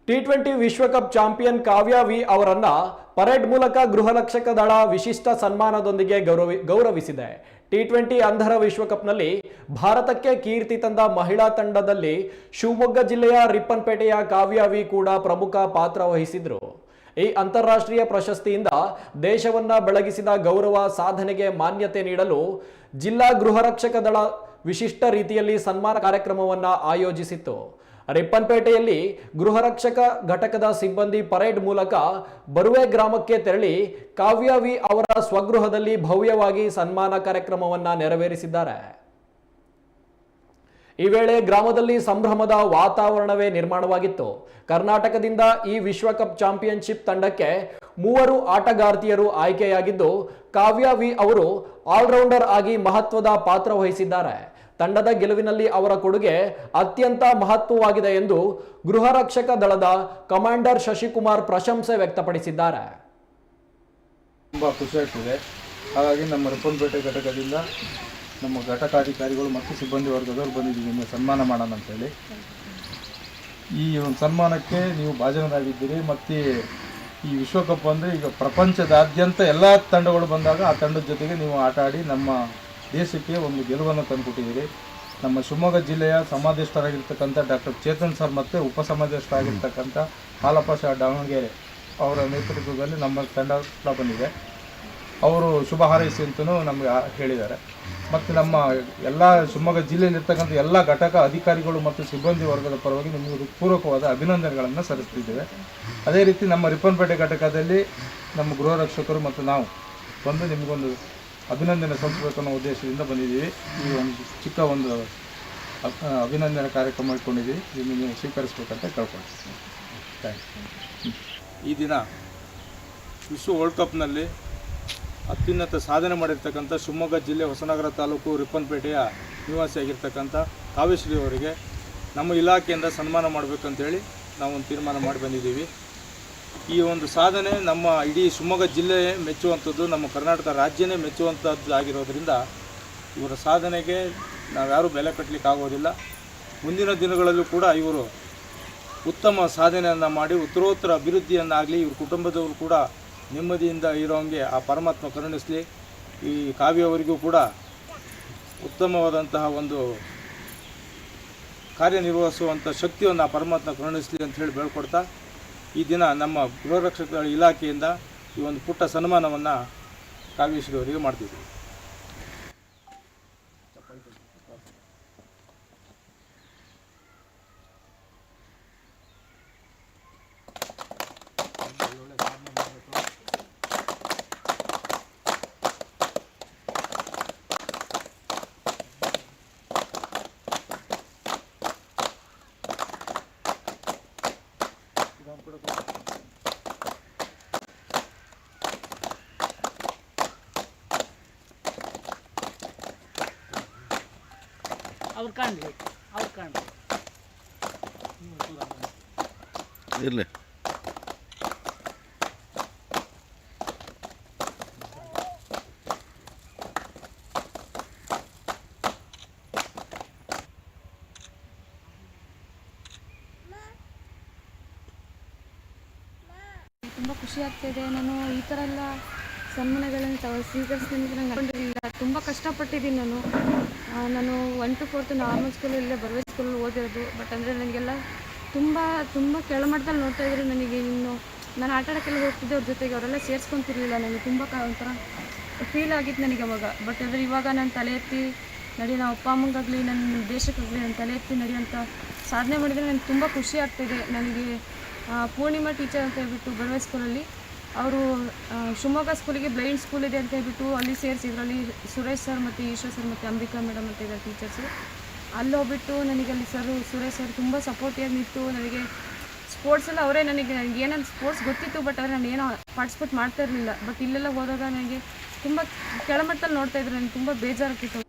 T20 ವಿಶ್ವಕಪ್ champion ಕಾವ್ಯ V ಅವರನ್ನ parade ಮೂಲಕ ಗೃಹರಕ್ಷಕ ದಳ ವಿಶಿಷ್ಟ ಸನ್ಮಾನದೊಂದಿಗೆ ಗೌರವಿಸಿದೆ. ಟಿ20 ಅಂಧರ ವಿಶ್ವಕಪ್ನಲ್ಲಿ ಭಾರತಕ್ಕೆ ಕೀರ್ತಿ ತಂದ ಮಹಿಳಾ ತಂಡದಲ್ಲಿ ಶಿವಮೊಗ್ಗ ಜಿಲ್ಲೆಯ ರಿಪ್ಪನ್ಪೇಟೆಯ ಕಾವ್ಯ ವಿ ಕೂಡ ಪ್ರಮುಖ ಪಾತ್ರ ವಹಿಸಿದ್ರು. ಈ ಅಂತಾರಾಷ್ಟ್ರೀಯ ಪ್ರಶಸ್ತಿಯಿಂದ ದೇಶವನ್ನ ಬೆಳಗಿಸಿದ ಗೌರವ ಸಾಧನೆಗೆ ಮಾನ್ಯತೆ ನೀಡಲು ಜಿಲ್ಲಾ ಗೃಹರಕ್ಷಕ ದಳ ವಿಶಿಷ್ಟ ರೀತಿಯಲ್ಲಿ ಸನ್ಮಾನ ಕಾರ್ಯಕ್ರಮವನ್ನು ಆಯೋಜಿಸಿತ್ತು. ರಿಪ್ಪನ್ಪೇಟೆಯಲ್ಲಿ ಗೃಹರಕ್ಷಕ ಘಟಕದ ಸಿಬ್ಬಂದಿ ಪರೇಡ್ ಮೂಲಕ ಬರುವೆ ಗ್ರಾಮಕ್ಕೆ ತೆರಳಿ ಕಾವ್ಯ ವಿ ಅವರ ಸ್ವಗೃಹದಲ್ಲಿ ಭವ್ಯವಾಗಿ ಸನ್ಮಾನ ಕಾರ್ಯಕ್ರಮವನ್ನು ನೆರವೇರಿಸಿದ್ದಾರೆ. ಈ ವೇಳೆ ಗ್ರಾಮದಲ್ಲಿ ಸಂಭ್ರಮದ ವಾತಾವರಣವೇ ನಿರ್ಮಾಣವಾಗಿತ್ತು. ಕರ್ನಾಟಕದಿಂದ ಈ ವಿಶ್ವಕಪ್ ಚಾಂಪಿಯನ್ಶಿಪ್ ತಂಡಕ್ಕೆ 3 ಆಟಗಾರ್ತಿಯರು ಆಯ್ಕೆಯಾಗಿದ್ದು, ಕಾವ್ಯ ವಿ ಅವರು ಆಲ್ರೌಂಡರ್ ಆಗಿ ಮಹತ್ವದ ಪಾತ್ರ ವಹಿಸಿದ್ದಾರೆ. ತಂಡದ ಗೆಲುವಿನಲ್ಲಿ ಅವರ ಕೊಡುಗೆ ಅತ್ಯಂತ ಮಹತ್ವವಾಗಿದೆ ಎಂದು ಗೃಹರಕ್ಷಕ ದಳದ ಕಮಾಂಡರ್ ಶಶಿಕುಮಾರ್ ಪ್ರಶಂಸೆ ವ್ಯಕ್ತಪಡಿಸಿದ್ದಾರೆ. ತುಂಬ ಖುಷಿಯಾಗ್ತಿದೆ. ಹಾಗಾಗಿ ನಮ್ಮ ರಿಪ್ಪನ್ಪೇಟೆ ಘಟಕದಿಂದ ನಮ್ಮ ಘಟಕಾಧಿಕಾರಿಗಳು ಮತ್ತು ಸಿಬ್ಬಂದಿ ವರ್ಗದವರು ಬಂದಿದ್ದೀವಿ ನಿಮಗೆ ಸನ್ಮಾನ ಮಾಡೋಣ ಅಂತೇಳಿ. ಈ ಒಂದು ಸನ್ಮಾನಕ್ಕೆ ನೀವು ಭಾಜನರಾಗಿದ್ದೀರಿ. ಮತ್ತು ಈ ವಿಶ್ವಕಪ್ ಅಂದರೆ ಈಗ ಪ್ರಪಂಚದಾದ್ಯಂತ ಎಲ್ಲ ತಂಡಗಳು ಬಂದಾಗ ಆ ತಂಡದ ಜೊತೆಗೆ ನೀವು ಆಟ ಆಡಿ ನಮ್ಮ ದೇಶಕ್ಕೆ ಒಂದು ಗೆಲುವನ್ನು ತಂದುಕೊಟ್ಟಿದ್ದೀರಿ. ನಮ್ಮ ಶಿವಮೊಗ್ಗ ಜಿಲ್ಲೆಯ ಸಮಾದೇಷ್ಟರಾಗಿರ್ತಕ್ಕಂಥ ಡಾಕ್ಟರ್ ಚೇತನ್ ಸರ್ ಮತ್ತು ಉಪಸಮಾದೇಷ್ಟರಾಗಿರ್ತಕ್ಕಂಥ ಹಾಲಪ್ಪ ಶಾ ದಾವಣಗೆರೆ ಅವರ ನೇತೃತ್ವದಲ್ಲಿ ನಮ್ಮ ತಂಡ ಬಂದಿದೆ. ಅವರು ಶುಭ ಹಾರೈಸಿ ಅಂತಲೂ ನಮಗೆ ಹೇಳಿದ್ದಾರೆ. ಮತ್ತು ನಮ್ಮ ಎಲ್ಲ ಶಿವಮೊಗ್ಗ ಜಿಲ್ಲೆಯಲ್ಲಿರ್ತಕ್ಕಂಥ ಎಲ್ಲ ಘಟಕ ಅಧಿಕಾರಿಗಳು ಮತ್ತು ಸಿಬ್ಬಂದಿ ವರ್ಗದ ಪರವಾಗಿ ನಿಮಗೆ ಹೃತ್ಪೂರ್ವಕವಾದ ಅಭಿನಂದನೆಗಳನ್ನು ಸಲ್ಲಿಸ್ತಿದ್ದೇವೆ. ಅದೇ ರೀತಿ ನಮ್ಮ ರಿಪ್ಪನ್ಪೇಟೆ ಘಟಕದಲ್ಲಿ ನಮ್ಮ ಗೃಹ ರಕ್ಷಕರು ಮತ್ತು ನಾವು ಬಂದು ನಿಮಗೊಂದು ಅಭಿನಂದನೆ ಸಲ್ಲಿಸಬೇಕು ಅನ್ನೋ ಉದ್ದೇಶದಿಂದ ಬಂದಿದ್ದೀವಿ. ಈ ಒಂದು ಚಿಕ್ಕ ಒಂದು ಅಭಿನಂದನೆ ಕಾರ್ಯಕ್ರಮ ಇಟ್ಕೊಂಡಿದ್ದೀವಿ. ಇದನ್ನು ನೀವು ಸ್ವೀಕರಿಸಬೇಕಂತ ಕೇಳ್ಕೊಳ್ತೀನಿ. Thank you. ಈ ದಿನ ವಿಶ್ವ ವರ್ಲ್ಡ್ ಕಪ್ನಲ್ಲಿ ಅತ್ಯುನ್ನತ ಸಾಧನೆ ಮಾಡಿರ್ತಕ್ಕಂಥ ಶಿವಮೊಗ್ಗ ಜಿಲ್ಲೆ ಹೊಸನಗರ ತಾಲೂಕು ರಿಪ್ಪನ್ಪೇಟೆಯ ನಿವಾಸಿಯಾಗಿರ್ತಕ್ಕಂಥ ಕಾವ್ಯಶ್ರೀ ಅವರಿಗೆ ನಮ್ಮ ಇಲಾಖೆಯಿಂದ ಸನ್ಮಾನ ಮಾಡಬೇಕಂತೇಳಿ ನಾವೊಂದು ತೀರ್ಮಾನ ಮಾಡಿ ಬಂದಿದ್ದೀವಿ. ಈ ಒಂದು ಸಾಧನೆ ನಮ್ಮ ಇಡೀ ಶಿವಮೊಗ್ಗ ಜಿಲ್ಲೆ ಮೆಚ್ಚುವಂಥದ್ದು, ನಮ್ಮ ಕರ್ನಾಟಕ ರಾಜ್ಯನೇ ಮೆಚ್ಚುವಂಥದ್ದು ಆಗಿರೋದ್ರಿಂದ ಇವರ ಸಾಧನೆಗೆ ನಾವ್ಯಾರೂ ಬೆಲೆ ಕಟ್ಟಲಿಕ್ಕೆ ಆಗೋದಿಲ್ಲ. ಮುಂದಿನ ದಿನಗಳಲ್ಲೂ ಕೂಡ ಇವರು ಉತ್ತಮ ಸಾಧನೆಯನ್ನು ಮಾಡಿ ಉತ್ತರೋತ್ತರ ಅಭಿವೃದ್ಧಿಯನ್ನಾಗಲಿ, ಇವ್ರ ಕುಟುಂಬದವರು ಕೂಡ ನೆಮ್ಮದಿಯಿಂದ ಇರೋಂಗೆ ಆ ಪರಮಾತ್ಮ ಕರುಣಿಸಲಿ. ಈ ಕಾವ್ಯವರಿಗೂ ಕೂಡ ಉತ್ತಮವಾದಂತಹ ಒಂದು ಕಾರ್ಯನಿರ್ವಹಿಸುವಂಥ ಶಕ್ತಿಯನ್ನು ಆ ಪರಮಾತ್ಮ ಕರುಣಿಸಲಿ ಅಂತ ಹೇಳಿ ಬೇಳ್ಕೊಡ್ತಾ, ಈ ದಿನ ನಮ್ಮ ಗೃಹರಕ್ಷಕ ಇಲಾಖೆಯಿಂದ ಈ ಒಂದು ಪುಟ್ಟ ಸನ್ಮಾನವನ್ನು ಕಾವ್ಯಶ್ರೀ ಅವರಿಗೆ ಮಾಡ್ತಿದ್ವಿ. ಅವ್ರು ಕಾಣಲಿ ಇರಲಿ. ತುಂಬ ಖುಷಿ ಆಗ್ತಾಯಿದೆ. ನಾನು ಈ ಥರ ಎಲ್ಲ ಸನ್ಮಾನಗಳನ್ನು ಸ್ವೀಕರಿಸ್ತೀನಿ ಅಂತ ನಂಗೆ ಅನ್ಕೊಂಡಿರಲಿಲ್ಲ. ತುಂಬ ಕಷ್ಟಪಟ್ಟಿದ್ದೀನಿ. ನಾನು 1 to 4th ನಾರ್ಮಲ್ ಸ್ಕೂಲಲ್ಲೇ ಬರುವೆ ಸ್ಕೂಲಲ್ಲಿ ಓದಿರೋದು. ಬಟ್ ಅಂದರೆ ನನಗೆಲ್ಲ ತುಂಬ ಕೆಳಮಟ್ಟದಲ್ಲಿ ನೋಡ್ತಾ ಇದ್ರು. ನನಗೆ ಇನ್ನು ನಾನು ಆಟ ಆಡೋಕ್ಕೆಲ್ಲ ಹೋಗ್ತಿದ್ದೆ ಅವ್ರ ಜೊತೆಗೆ, ಅವರೆಲ್ಲ ಸೇರಿಸ್ಕೊತಿರ್ಲಿಲ್ಲ. ನನಗೆ ತುಂಬ ಒಂಥರ ಫೀಲ್ ಆಗಿತ್ತು ನನಗೆ ಅವಾಗ. ಬಟ್ ಅಂದರೆ ಇವಾಗ ನಾನು ತಲೆ ಎತ್ತಿ ನಡಿ, ನಾವು ಅಪ್ಪ ಅಮ್ಮಂಗಾಗಲಿ ನನ್ನ ದೇಶಕ್ಕಾಗಲಿ ನಾನು ತಲೆ ಎತ್ತಿ ನಡೆಯುವಂಥ ಸಾಧನೆ ಮಾಡಿದರೆ ನನಗೆ ತುಂಬ ಖುಷಿ ಆಗ್ತಿದೆ. ನನಗೆ ಪೂರ್ಣಿಮಾ ಟೀಚರ್ ಅಂತ ಹೇಳ್ಬಿಟ್ಟು ಬರುವೆ ಸ್ಕೂಲಲ್ಲಿ ಅವರು ಶಿವಮೊಗ್ಗ ಸ್ಕೂಲಿಗೆ ಬ್ಲೈಂಡ್ ಸ್ಕೂಲ್ ಇದೆ ಅಂತ ಹೇಳ್ಬಿಟ್ಟು ಅಲ್ಲಿ ಸೇರಿಸಿದ್ರು. ಅಲ್ಲಿ ಸುರೇಶ್ ಸರ್ ಮತ್ತು ಈಶ್ವರ್ ಸರ್ ಮತ್ತು ಅಂಬಿಕಾ ಮೇಡಮ್ ಅಂತ ಇದ್ದಾರೆ ಟೀಚರ್ಸು. ಅಲ್ಲಿ ಹೋಗ್ಬಿಟ್ಟು ನನಗೆ ಅಲ್ಲಿ ಸುರೇಶ್ ಸರ್ ತುಂಬ ಸಪೋರ್ಟಿಯಾಗಿ ನಿಂತು ನನಗೆ ಸ್ಪೋರ್ಟ್ಸೆಲ್ಲ ಅವರೇ ನನಗೆ ಏನಂತ ಸ್ಪೋರ್ಟ್ಸ್ ಗೊತ್ತಿತ್ತು. ಬಟ್ ಆದರೆ ನಾನು ಏನೋ ಪಾರ್ಟಿಸಿಪೇಟ್ ಮಾಡ್ತಾ ಇರಲಿಲ್ಲ. ಬಟ್ ಇಲ್ಲೆಲ್ಲ ಹೋದಾಗ ನನಗೆ ತುಂಬ ಕೆಳಮಟ್ಟದಲ್ಲಿ ನೋಡ್ತಾಯಿದ್ರು. ನನಗೆ ತುಂಬ ಬೇಜಾರಾಗ್ತಿತ್ತು.